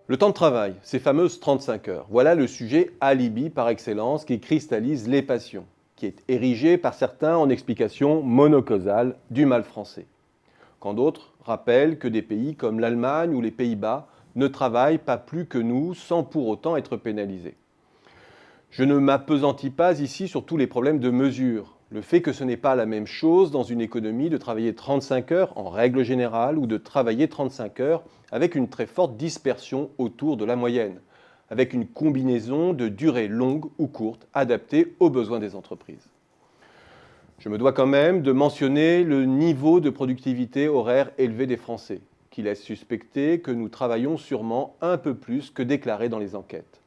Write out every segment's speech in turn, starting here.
Le temps de travail, ces fameuses 35 heures, voilà le sujet alibi par excellence qui cristallise les passions, qui est érigé par certains en explication monocausale du mal français. Quand d'autres rappellent que des pays comme l'Allemagne ou les Pays-Bas ne travaillent pas plus que nous sans pour autant être pénalisés. Je ne m'appesantis pas ici sur tous les problèmes de mesure. Le fait que ce n'est pas la même chose dans une économie de travailler 35 heures en règle générale ou de travailler 35 heures avec une très forte dispersion autour de la moyenne, avec une combinaison de durée longue ou courte adaptée aux besoins des entreprises. Je me dois quand même de mentionner le niveau de productivité horaire élevé des Français, qui laisse suspecter que nous travaillons sûrement un peu plus que déclaré dans les enquêtes.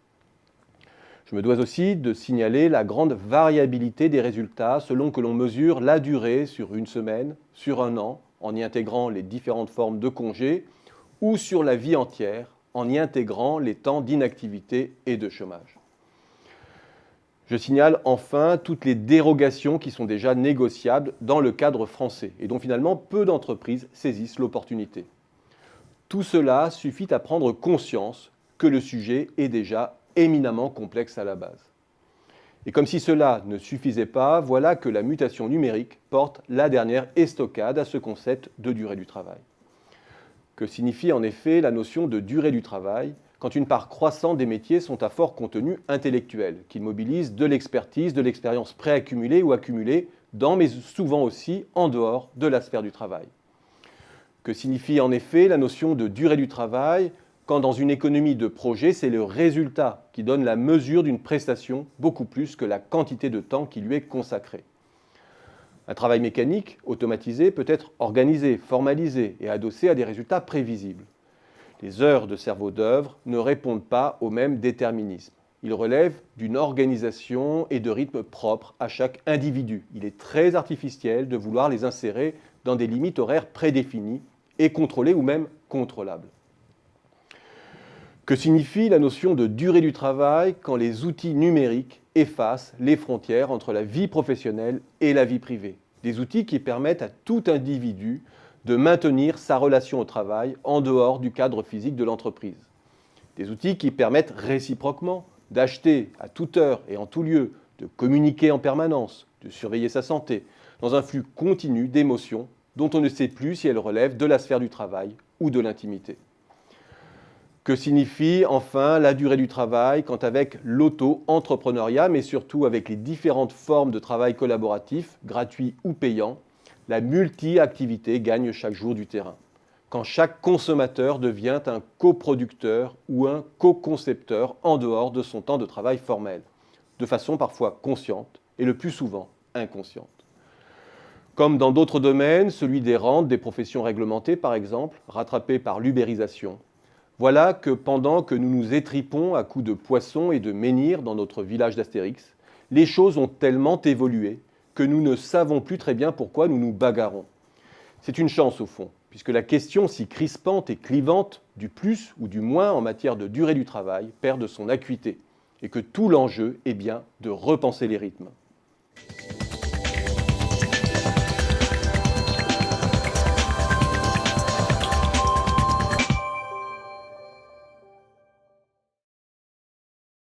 Je me dois aussi de signaler la grande variabilité des résultats selon que l'on mesure la durée sur une semaine, sur un an, en y intégrant les différentes formes de congés, ou sur la vie entière, en y intégrant les temps d'inactivité et de chômage. Je signale enfin toutes les dérogations qui sont déjà négociables dans le cadre français et dont finalement peu d'entreprises saisissent l'opportunité. Tout cela suffit à prendre conscience que le sujet est déjà éminemment complexe à la base. Et comme si cela ne suffisait pas, voilà que la mutation numérique porte la dernière estocade à ce concept de durée du travail. Que signifie en effet la notion de durée du travail quand une part croissante des métiers sont à fort contenu intellectuel, qui mobilisent de l'expertise, de l'expérience préaccumulée ou accumulée dans, mais souvent aussi en dehors de la sphère du travail. Que signifie en effet la notion de durée du travail quand dans une économie de projet, c'est le résultat qui donne la mesure d'une prestation beaucoup plus que la quantité de temps qui lui est consacré. Un travail mécanique, automatisé, peut être organisé, formalisé et adossé à des résultats prévisibles. Les heures de cerveau d'œuvre ne répondent pas au même déterminisme. Ils relèvent d'une organisation et de rythme propre à chaque individu. Il est très artificiel de vouloir les insérer dans des limites horaires prédéfinies et contrôlées ou même contrôlables. Que signifie la notion de durée du travail quand les outils numériques effacent les frontières entre la vie professionnelle et la vie privée? Des outils qui permettent à tout individu de maintenir sa relation au travail en dehors du cadre physique de l'entreprise. Des outils qui permettent réciproquement d'acheter à toute heure et en tout lieu, de communiquer en permanence, de surveiller sa santé, dans un flux continu d'émotions dont on ne sait plus si elles relèvent de la sphère du travail ou de l'intimité. Que signifie enfin la durée du travail quand avec l'auto-entrepreneuriat, mais surtout avec les différentes formes de travail collaboratif, gratuit ou payant, la multi-activité gagne chaque jour du terrain. Quand chaque consommateur devient un coproducteur ou un co-concepteur en dehors de son temps de travail formel, de façon parfois consciente et le plus souvent inconsciente. Comme dans d'autres domaines, celui des rentes, des professions réglementées par exemple, rattrapées par l'ubérisation, voilà que pendant que nous nous étripons à coups de poissons et de menhirs dans notre village d'Astérix, les choses ont tellement évolué que nous ne savons plus très bien pourquoi nous nous bagarrons. C'est une chance au fond, puisque la question si crispante et clivante du plus ou du moins en matière de durée du travail perd de son acuité, et que tout l'enjeu est bien de repenser les rythmes.